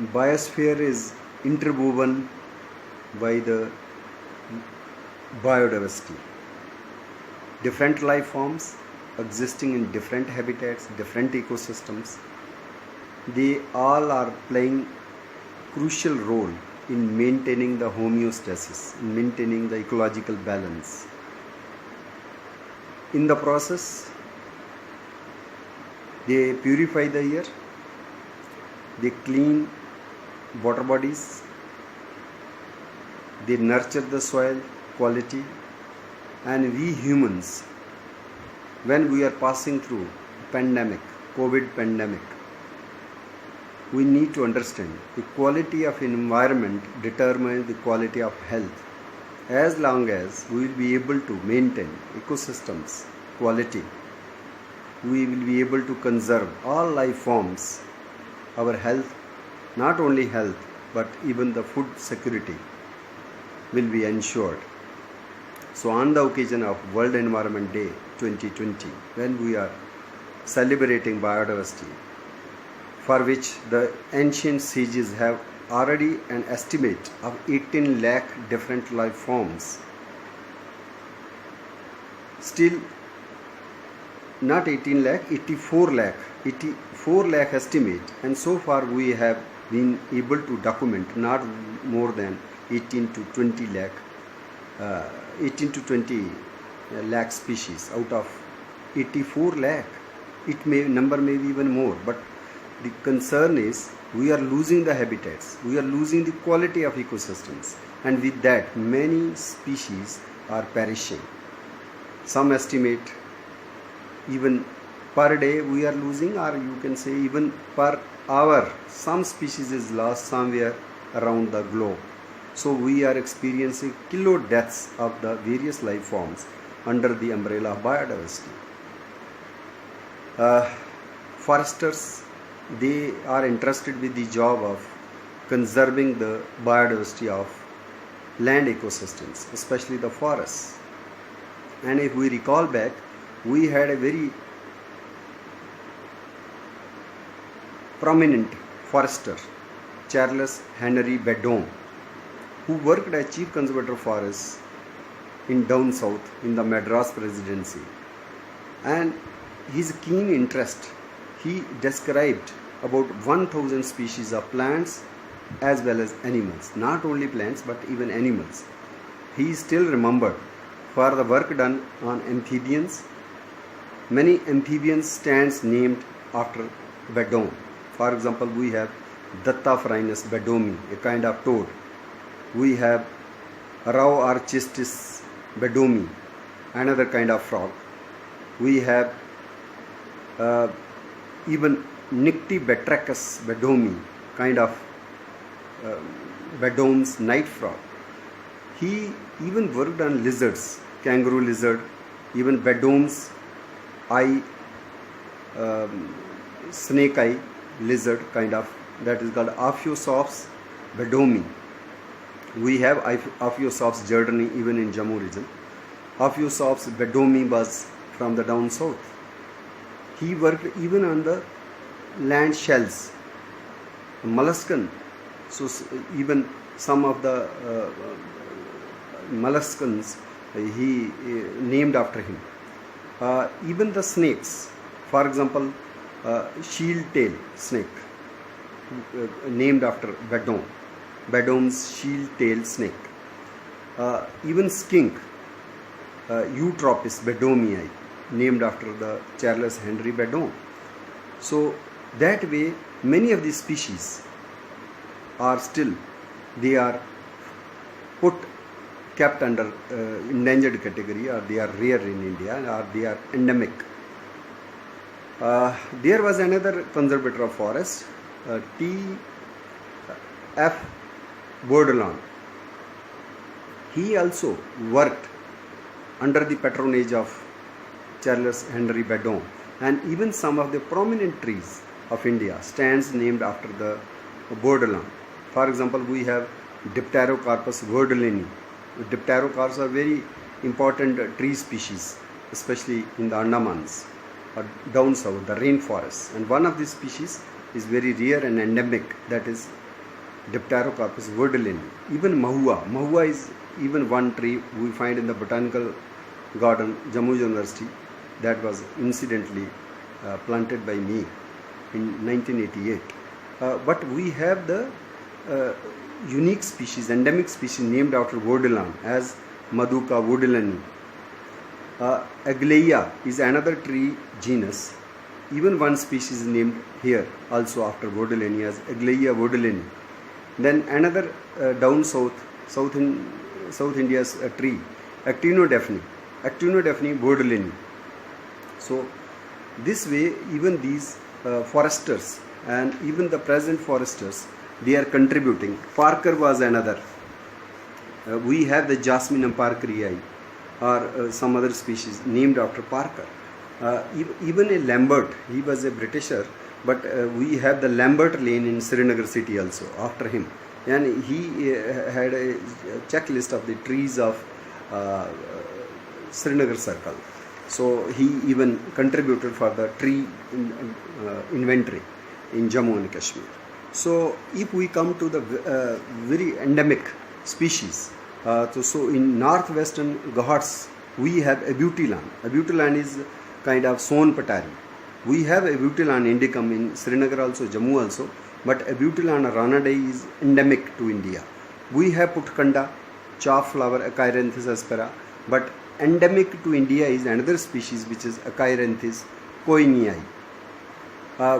Biosphere is interwoven by the biodiversity. Different life forms existing in different habitats, different ecosystems, they all are playing crucial role in maintaining the homeostasis, in maintaining the ecological balance. In the process, they purify the air, they clean water bodies, they nurture the soil quality, and we humans, when we are passing through pandemic, COVID pandemic, we need to understand the quality of environment determines the quality of health. As long as we will be able to maintain ecosystems quality, we will be able to conserve all life forms, our health, not only health but even the food security will be ensured. So on the occasion of World Environment Day 2020, when we are celebrating biodiversity, for which the ancient sages have already an estimate of 18 lakh different life forms, still not 18 lakh, 84 lakh estimate, and so far we have been able to document not more than 18 to 20 lakh species out of 84 lakh. Number may be even more, but the concern is we are losing the habitats, we are losing the quality of ecosystems, and with that many species are perishing. Some estimate even per day we are losing, or you can say even per hour some species is lost somewhere around the globe. So we are experiencing kilo deaths of the various life forms under the umbrella of biodiversity. Foresters, they are interested with the job of conserving the biodiversity of land ecosystems, especially the forests. And if we recall back, we had a very prominent forester, Charles Henry Beddoe, who worked as Chief Conservator of Forests in down south in the Madras Presidency. And his keen interest, he described about 1000 species of plants as well as animals, not only plants but even animals. He is still remembered for the work done on amphibians. Many amphibian stands named after Beddoe. For example, we have Dattaphrynus bedomi, a kind of toad. We have Rauarchistis bedomi, another kind of frog. We have even Nyctibatrachus bedomi, kind of Beddoe's night frog. He even worked on lizards, kangaroo lizard, even Beddoe's eye, snake eye lizard kind of, that is called Ophiosops bedomi. We have Ophiosops jordani even in Jammu region. Ophiosops bedomi was from the down south. He worked even on the land shells, molluscan. So even some of the molluscans he named after him. Even the snakes, for example, shield tail snake named after Beddoe, Beddoe's shield tail snake. Even skink, Eutropis bedomii, named after the Charles Henry Beddoe. So that way many of these species are still, they are kept under endangered category, or they are rare in India, or they are endemic. There was another conservator of forest, T.F. Bourdillon. He also worked under the patronage of Charles Henry Beddoe, and even some of the prominent trees of India stands named after the Bourdillon. For example, we have Dipterocarpus bourdilloni. Dipterocarps are very important tree species, especially in the Andamans or down south, the rainforests. And one of these species is very rare and endemic, that is Dipterocarpus verdelini. Even mahua is even one tree we find in the botanical garden, Jammu University, that was incidentally planted by me in 1988. But we have the unique species, endemic species named after Verdelan as Maduka verdelani. Aglaia is another tree genus. Even one species is named here also after Verdelani as Aglaia verdelani. Then another down south India's tree, Actinodaphne verdelani. So this way, even these foresters and even the present foresters, they are contributing. Parker was another. We have the Jasminum parkerii or some other species named after Parker. Even a Lambert, he was a Britisher, but we have the Lambert Lane in Srinagar city also after him. And he had a checklist of the trees of Srinagar circle. So he even contributed for the tree inventory in Jammu and Kashmir. So if we come to the very endemic species, so in northwestern Ghats we have Abutilon. Abutilon is kind of Son Patari. We have Abutilon indicum in Srinagar also, Jammu also, but Abutilon ranadei is endemic to India. We have Putkanda, chaff flower Achiranthus aspera, but endemic to India is another species which is Achiranthus coinii.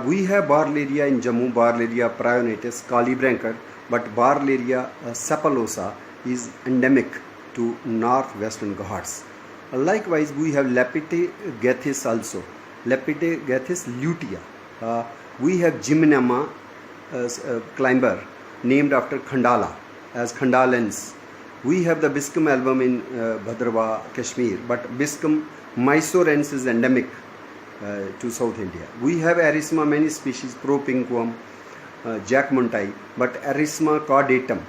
We have Barleria in Jammu, Barleria prionatus, Calibranchus, but Barleria sapalosa is endemic to northwestern Ghats. Likewise, we have Lepidognathus also, Lepidognathus lutea. We have Gymnema climber named after Khandala as Khandalens. We have the Biscum album in Bhadrawa, Kashmir, but Biscum mysorensis is endemic to South India. We have Erisma, many species, Propinquum, Jackmontii, but Erisma caudatum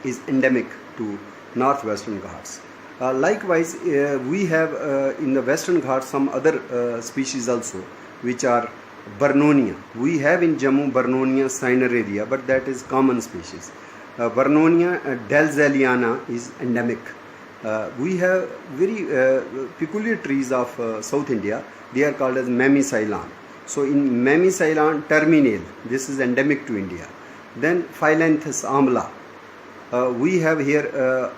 is endemic to northwestern Ghats. Likewise, we have in the western Ghats some other species also, which are Vernonia. We have in Jammu Vernonia cineraria, but that is common species. Vernonia delzeliana is endemic. We have very peculiar trees of South India. They are called as Mammicylan. So in Mammicylan terminale, this is endemic to India. Then Phyllanthus amla. We have here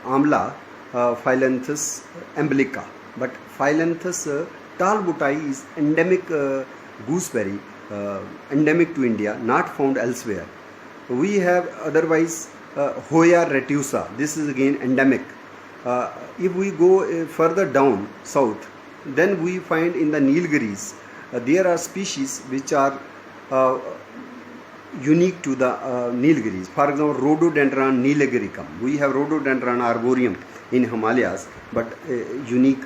amla, Phyllanthus umbilica. But Phyllanthus talbotii is endemic gooseberry, endemic to India, not found elsewhere. We have otherwise Hoya retusa. This is again endemic. If we go further down south, then we find in the Nilgiris there are species which are unique to the Nilgiris. For example, Rhododendron nilagaricum. We have Rhododendron arboreum in Himalayas, but unique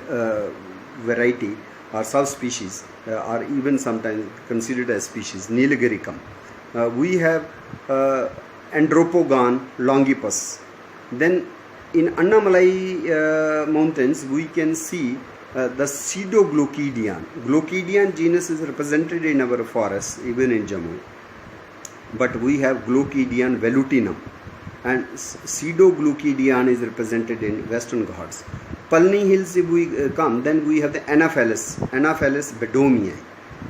variety or subspecies are even sometimes considered as species, Nilagaricum. We have Andropogon longipus. Then in Annamalai mountains we can see the Pseudoglochidion. Glochidion genus is represented in our forests, even in Jammu. But we have Glochidion velutinum, and Pseudoglochidion is represented in Western Ghats. Palni Hills, if we come, then we have the Anaphelus bedomii.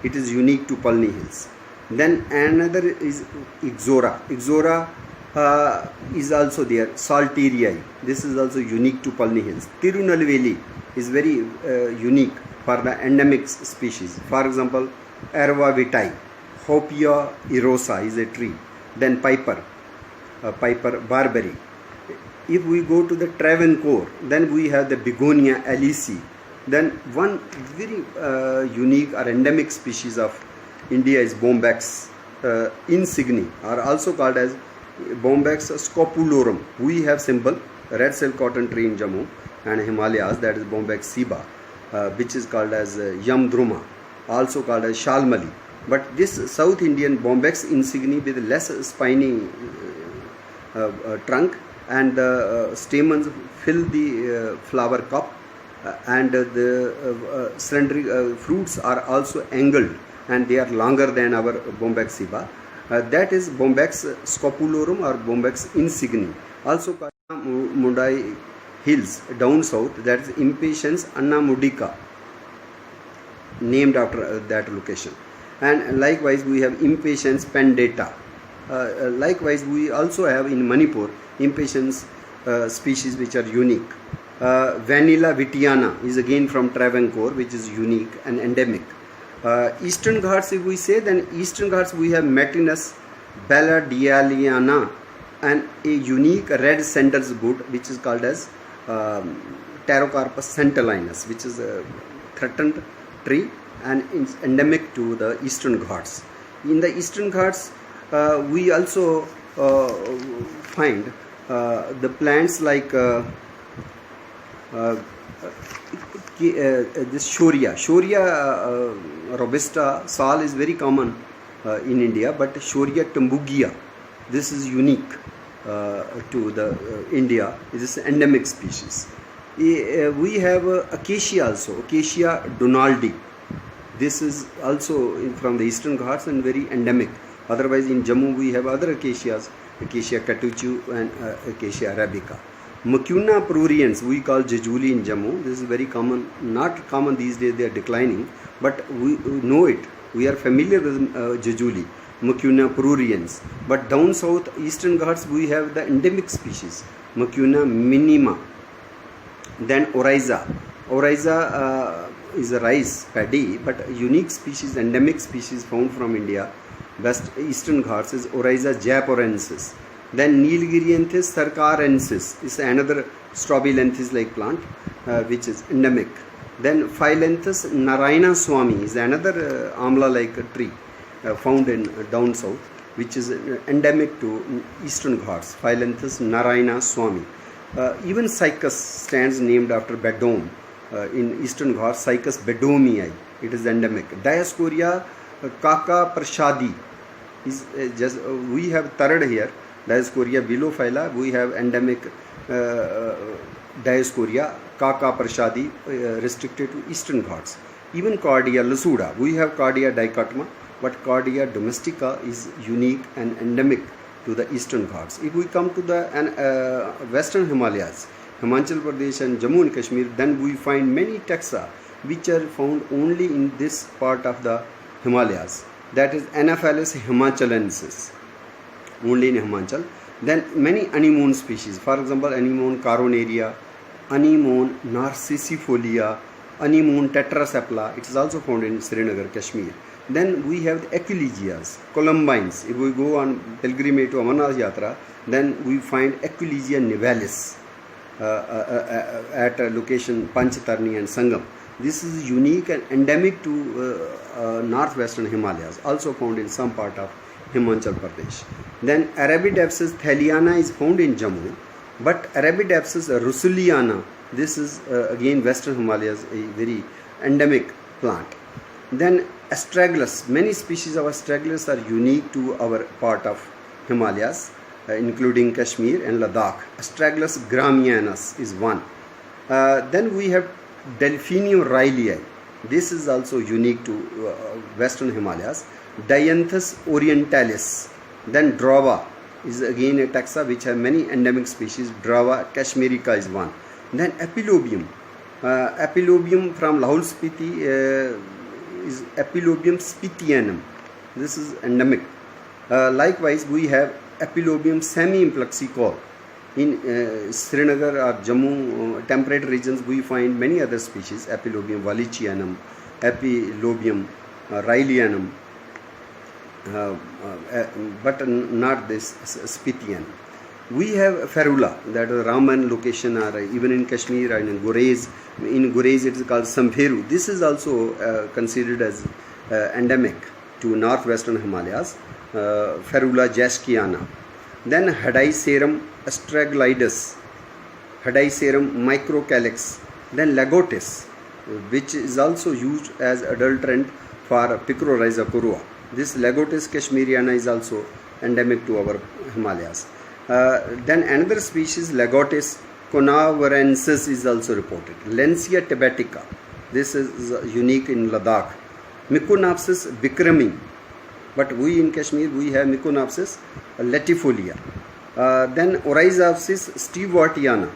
It is unique to Palni Hills. Then another is Ixora. Ixora is also there. Salterii. This is also unique to Palni Hills. Tirunelveli is very unique for the endemic species. For example, Erva vitae, Hopia erosa is a tree. Then Piper barberry. If we go to the Travancore, then we have the Begonia alici. Then one very unique or endemic species of India is Bombax insigni, or also called as Bombax scopulorum. We have symbol red silk cotton tree in Jammu and Himalayas, that is Bombax siba, which is called as Yamdruma, also called as Shalmali. But this South Indian Bombax insigni with less spiny trunk, and the stamens fill the flower cup, and the slender fruits are also angled, and they are longer than our Bombax siba. that is Bombyx scopulorum or Bombyx insigne. Also Mundai Hills down south, that is Impatiens annamudica, named after that location. And likewise we have Impatiens pendata. Likewise we also have in Manipur Impatiens species which are unique. Vanilla vitiana is again from Travancore, which is unique and endemic. Eastern Ghats, if we say, then Eastern Ghats we have Metinus balladialiana and a unique red sanders wood which is called as Pterocarpus centellinus, which is a threatened tree and is endemic to the Eastern Ghats. In the Eastern Ghats we also find the plants like this Shoria robusta sal is very common in India, but Shoria tambugia, this is unique to the India. It is an endemic species. We have acacia also, Acacia donaldi. This is also from the Eastern Ghats and very endemic. Otherwise in Jammu we have other acacias, Acacia catechu and Acacia arabica. Mucuna pruriens we call jejuli in Jammu. This is very common, not common these days, they are declining, but we know it. We are familiar with jejuli, Mucuna pruriens. But down south, Eastern Ghats, we have the endemic species, Mucuna minima. Then Oryza. Oryza is a rice paddy, but a unique species, endemic species found from India, West Eastern Ghats, is Oryza japorensis. Then Nilgirianthus sarkarensis is another strobilenthis like plant which is endemic. Then Phyllanthus Narayanaswamy is another amla like tree found in down south, which is endemic to Eastern Ghats, Phyllanthus Narayanaswamy. Even Cycas stands named after Bedome in Eastern Ghats, Cycas bedomii, it is endemic. Dioscorea Kaka Prashadi is just we have third here. Dioscorea bilophila, we have endemic Dioscorea Kaka prashadi restricted to Eastern Ghats. Even Cardia lusuda, we have Cardia dichotoma, but Cardia domestica is unique and endemic to the Eastern Ghats. If we come to the Western Himalayas, Himachal Pradesh and Jammu and Kashmir, then we find many taxa which are found only in this part of the Himalayas. That is Anaphyllus himachalensis, only in Himachal. Then many anemone species, for example anemone coronaria, anemone narcissifolia, anemone tetrasepala, it is also found in Srinagar, Kashmir. Then we have the Equilegias, columbines. If we go on pilgrimage to Amarnath Yatra, then we find Equilegia nivalis at a location Panchtarni and Sangam. This is unique and endemic to northwestern Himalayas, also found in some part of Himachal Pradesh. Then Arabidopsis thaliana is found in Jammu, but Arabidopsis russuliana, this is again western Himalayas, a very endemic plant. Then astragalus, many species of astragalus are unique to our part of Himalayas, including Kashmir and Ladakh. Astragalus gramianus is one. Then we have Delphinium rilei. This is also unique to western Himalayas. Dianthus orientalis. Then Drava is again a taxa which have many endemic species. Drava kashmirica is one. Then Epilobium. Epilobium from Lahaul Spiti is Epilobium spitianum. This is endemic. Likewise, we have Epilobium semi-implexicol. In Srinagar or Jammu temperate regions, we find many other species, Epilobium wallichianum, Epilobium rillianum, but not this Spitian. We have Ferula, that is Raman location, or even in Kashmir and in Gurez. In Gurez it is called Samperu. This is also considered as endemic to northwestern Himalayas, Ferula jasciana. Then Hadaeosarum astragalidus, Hadaeosarum microcalyx. Then Lagotis, which is also used as adulterant for Picrorhiza corua. This Lagotis kashmiriana is also endemic to our Himalayas. Then another species, Lagotis conavarensis, is also reported. Lancia tibetica, this is unique in Ladakh. Myconopsis vikrami, but we in Kashmir we have Myconopsis latifolia. Then Oryzopsis stewartiana.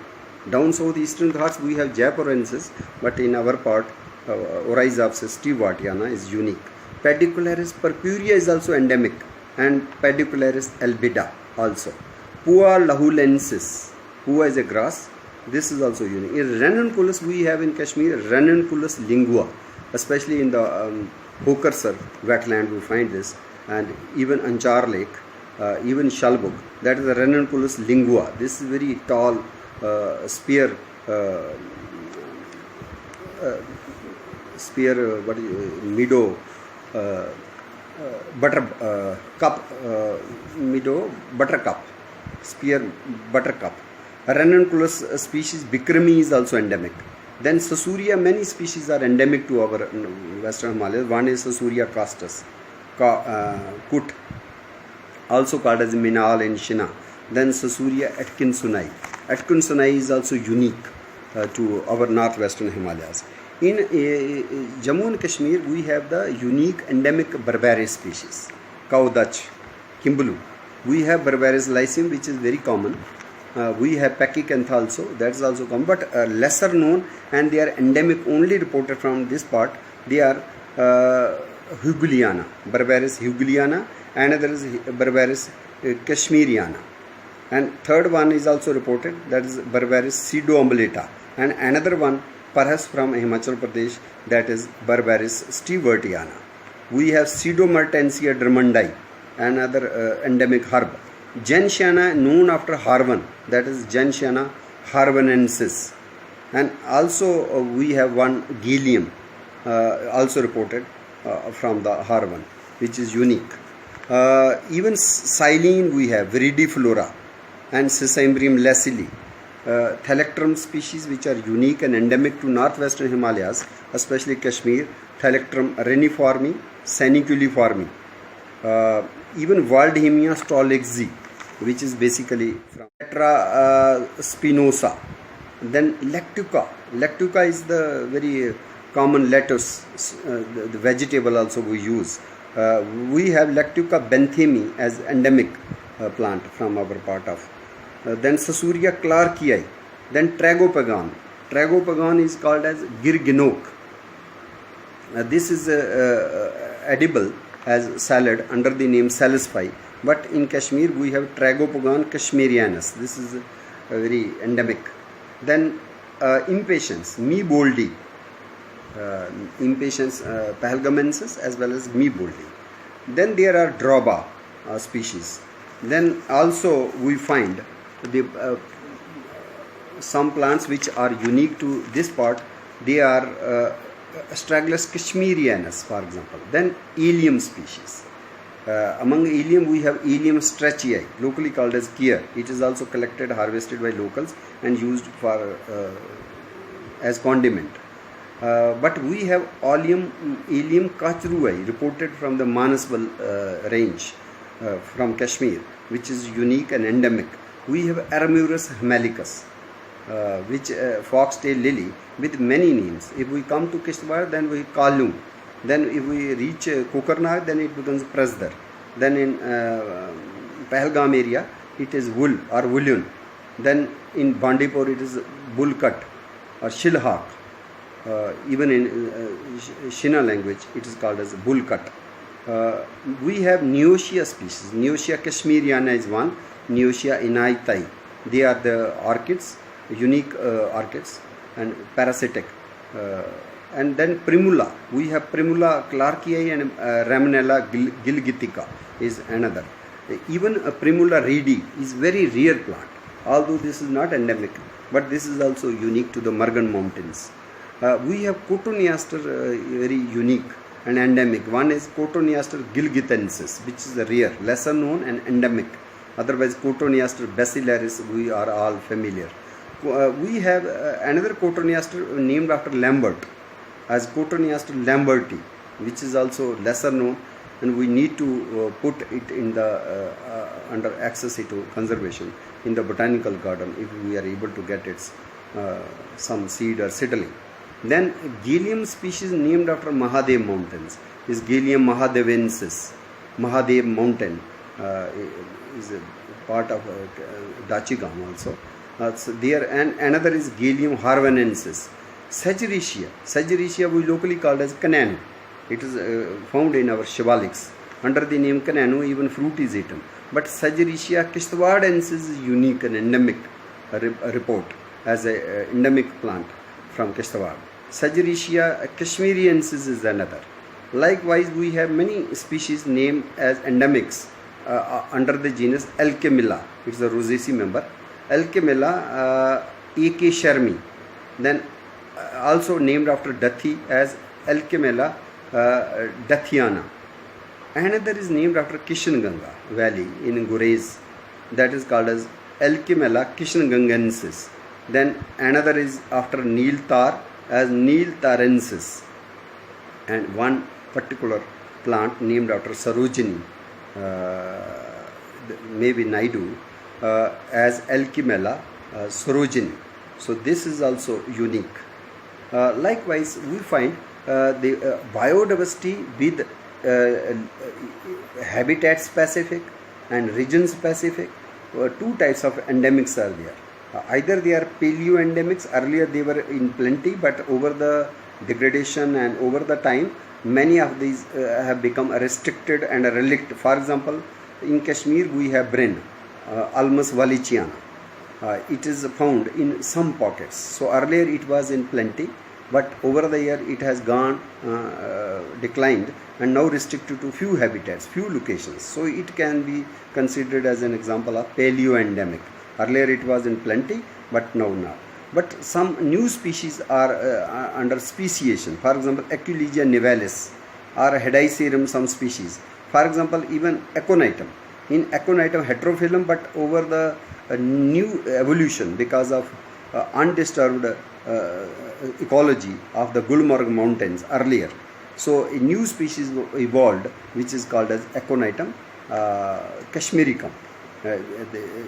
Down southeastern Ghats we have Japorensis, but in our part Oryzopsis stewartiana is unique. Pedicularis purpurea is also endemic, and Pedicularis albida also. Pua lahulensis. Pua is a grass. This is also unique. In Ranunculus we have in Kashmir Ranunculus lingua, especially in the Hokersar wetland we find this, and even Anchar Lake, even Shalbuk. That is the Ranunculus lingua. This is very tall spear. Meadow meadow buttercup, spear buttercup. Ranunculus species Bikrami is also endemic. Then Sasuria, many species are endemic to our Western Himalayas. One is Sasuria castus, Kut, also called as Minal and Shina. Then Sasuria atkinsoni. Atkinsoni is also unique to our northwestern Himalayas. In Jammu and Kashmir, we have the unique endemic Berberis species, cow Dutch, Kimbalu. We have Berberis lycium, which is very common. We have Pachyscantha also, that is also common, but lesser known, and they are endemic only reported from this part. They are Hugeliana, Berberis Hugeliana, another is Berberis Kashmiriana. And third one is also reported, that is Berberis pseudoambulata, and another one perhaps from Himachal Pradesh, that is Berberis stewartiana. We have Pseudomertensia drummondii, another endemic herb. Gentiana known after Harvan, that is Gentiana harvanensis. And also we have one Gillium, also reported from the Harvan, which is unique. Even Silene we have Viridiflora and Sesambrium lacilli. Thalectrum species which are unique and endemic to northwestern Himalayas, especially Kashmir, Thalectrum reniforme, seniculiforme. Even Waldheimia stolexi, which is basically from Tetra spinosa. Then Lactuca. Lactuca is the very common lettuce, the vegetable also we use. We have Lactuca benthami as endemic plant from our part of. Then Sasuria clarkii. Then Tragopagan. Tragopagan is called as girginok. This is edible as salad under the name salisfi, but in Kashmir we have Tragopagan kashmirianus. This is very endemic. Then impatiens, me boldi, impatiens pahalgamensis as well as me boldi. Then there are droba species. Then also we find the some plants which are unique to this part. They are Astragalus kashmirianus, for example. Then Ilium species. Among Ilium we have Ilium strachii, locally called as Kier. It is also collected, harvested by locals and used for as condiment. But we have Ilium kachrui, reported from the Manasbal range from Kashmir, which is unique and endemic. We have Aramurus himalicus, which foxtail lily with many names. If we come to Kishtwar, then we Kalum. Then if we reach Kokarnag, then it becomes Prasdar. Then in Pahalgam area, it is Wool or Woolun. Then in Bandipur, it is Bulkat or Shilhak. Even in Shina language, it is called as Bulkat. We have Neotia species. Neotia kashmiriana is one. Neotia inaitai. They are the orchids, unique orchids, and parasitic. And then Primula. We have Primula clarkii and Ramonella gilgitica is another. Even Primula reedi is very rare plant, although this is not endemic, but this is also unique to the Margan mountains. We have Cotoneaster very unique and endemic. One is Cotoneaster gilgitensis, which is rare, lesser known and endemic. Otherwise Cotoneaster basilaris we are all familiar. We have another Cotoneaster named after Lambert as Cotoneaster lamberti, which is also lesser known, and we need to put it in the under access to conservation in the botanical garden if we are able to get its some seed or seedling. Then Gillium species named after Mahadev mountains is Gillium mahadevensis. Mahadev mountain is a part of Dachigam also. So there, and another is Galium harvanensis. Sagittarius we locally called as Kananu. It is found in our Shivaliks. Under the name Kananu, even fruit is eaten. But Sagittarius kishtwadensis is unique and endemic report as an endemic plant from Kishtwad. Sagittarius kashmiriensis is another. Likewise, we have many species named as endemics under the genus Alchemilla. It is a Rosaceae member. Alchemilla A.K. Sharmi. Then also named after Dathi as Alchemilla Dathiana. Another is named after Kishanganga Valley in Gurez, that is called as Alchemilla kishangangensis. Then another is after Neel Tar as Neel Tarensis, and one particular plant named after Sarojini, maybe Naidu, as Alchemilla Sarojini. So this is also unique. Likewise, we find the biodiversity with habitat specific and region specific. Two types of endemics are there. Either they are paleo endemics, earlier they were in plenty, but over the degradation and over the time, many of these have become restricted and a relict. For example, in Kashmir we have Brin, Almus wallichiana. It is found in some pockets. So earlier it was in plenty, but over the year it has gone declined and now restricted to few habitats, few locations. So it can be considered as an example of paleo endemic. Earlier it was in plenty, but now not. But some new species are under speciation. For example, Aquilegia nivalis or Hedysarum, some species. For example, even Aconitum. In Aconitum heterophyllum, but over the new evolution because of undisturbed ecology of the Gulmarg mountains earlier. So a new species evolved which is called as Aconitum kashmiricum.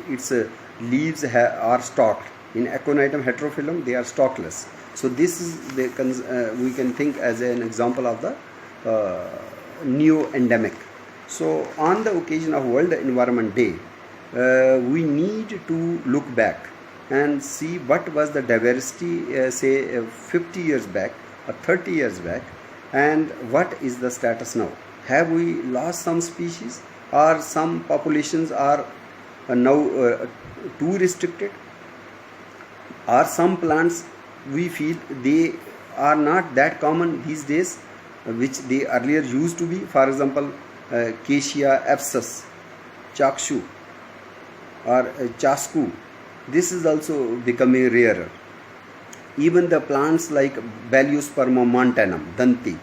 Its leaves are stalked. In Aconitum heterophyllum they are stalkless. So this is we can think as an example of the neo-endemic. So on the occasion of World Environment Day, we need to look back and see what was the diversity say 50 years back or 30 years back, and what is the status now. Have we lost some species, or some populations are now too restricted, or some plants we feel they are not that common these days which they earlier used to be. For example, Acacia apsus, chakshu or chasku, this is also becoming rarer. Even the plants like Baliospermum montanum, Danti,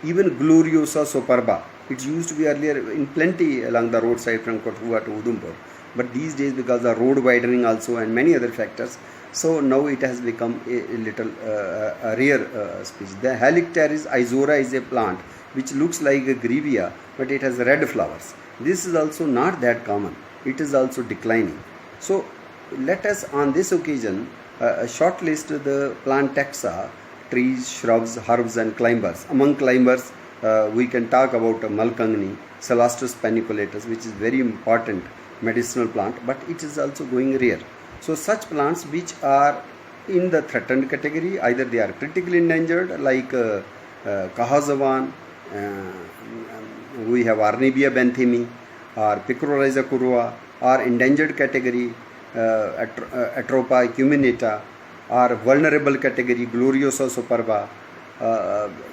even Gloriosa superba, it used to be earlier in plenty along the roadside from Kathua to Udhumpur. But these days, because the road widening also and many other factors, so now it has become a little a rare species. The Halictaris isora is a plant which looks like a grevia, but it has red flowers. This is also not that common. It is also declining. So let us on this occasion shortlist the plant taxa, trees, shrubs, herbs and climbers. Among climbers, we can talk about Malkangni, Celestus paniculatus, which is very important medicinal plant, but it is also going rare. So such plants which are in the threatened category, either they are critically endangered like Kahazavan, we have Arnibia benthami or Picrorhiza curua, or endangered category Atropa acuminata, or vulnerable category Gloriosa superba,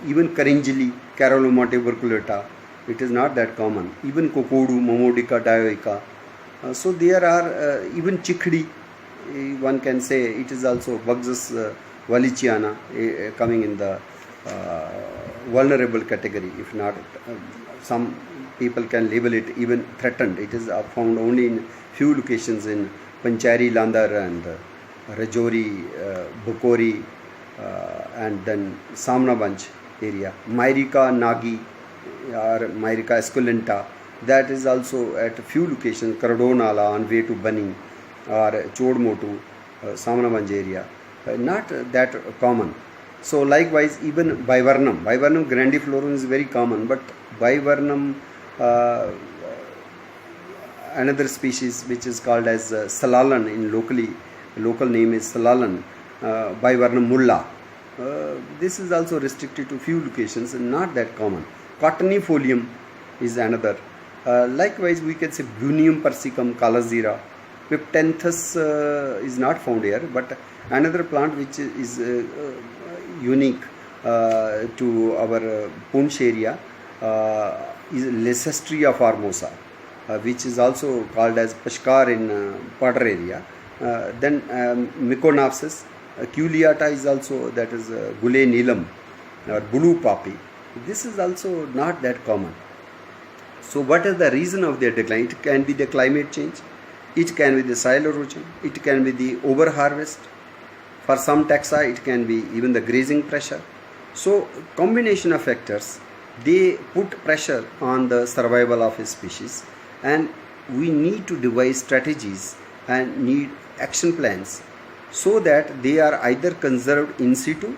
even Caringili, Caroloma tuberculata, it is not that common. Even Kokodu, Momodica dioica. So there are even Chikhdi, one can say it is also Buxus wallichiana coming in the vulnerable category. If not, some people can label it even threatened. It is found only in few locations in Panchari, Landar and Rajouri, Bukori and then Samnabanch area. Myrica nagi or Myrica esculenta, that is also at a few locations, Karadonala on way to Bani or Chodmotu, Samnabanch area, not that common. So likewise even Bivernum grandiflorum is very common, but Bivernum uh, another species which is called as salalan, in local name is salalan, Bivernum mulla. This is also restricted to few locations and not that common. Cotinifolium is another. Likewise, we can say Bunium persicum calazira. Piptanthus is not found here, but another plant which is unique to our Punch area is Leicesteria formosa, which is also called as Pashkar in Padar area. Then Myconopsis, Culeata is also, that is Gule Neelam or blue poppy. This is also not that common. So what is the reason of their decline? It can be the climate change, it can be the soil erosion, it can be the over harvest. For some taxa, it can be even the grazing pressure. So combination of factors, they put pressure on the survival of a species, and we need to devise strategies and need action plans so that they are either conserved in situ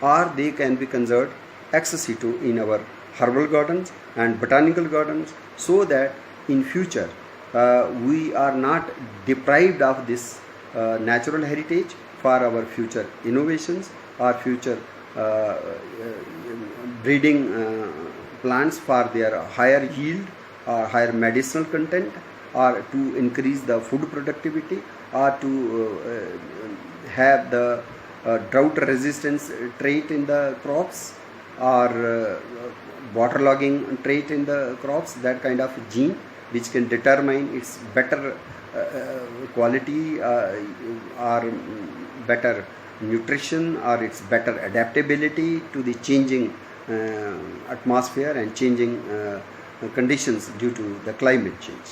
or they can be conserved ex situ in our herbal gardens and botanical gardens, so that in future we are not deprived of this natural heritage for our future innovations or future breeding plants for their higher yield or higher medicinal content, or to increase the food productivity, or to have the drought resistance trait in the crops, or waterlogging trait in the crops, that kind of gene which can determine its better quality or better nutrition or its better adaptability to the changing atmosphere and changing conditions due to the climate change.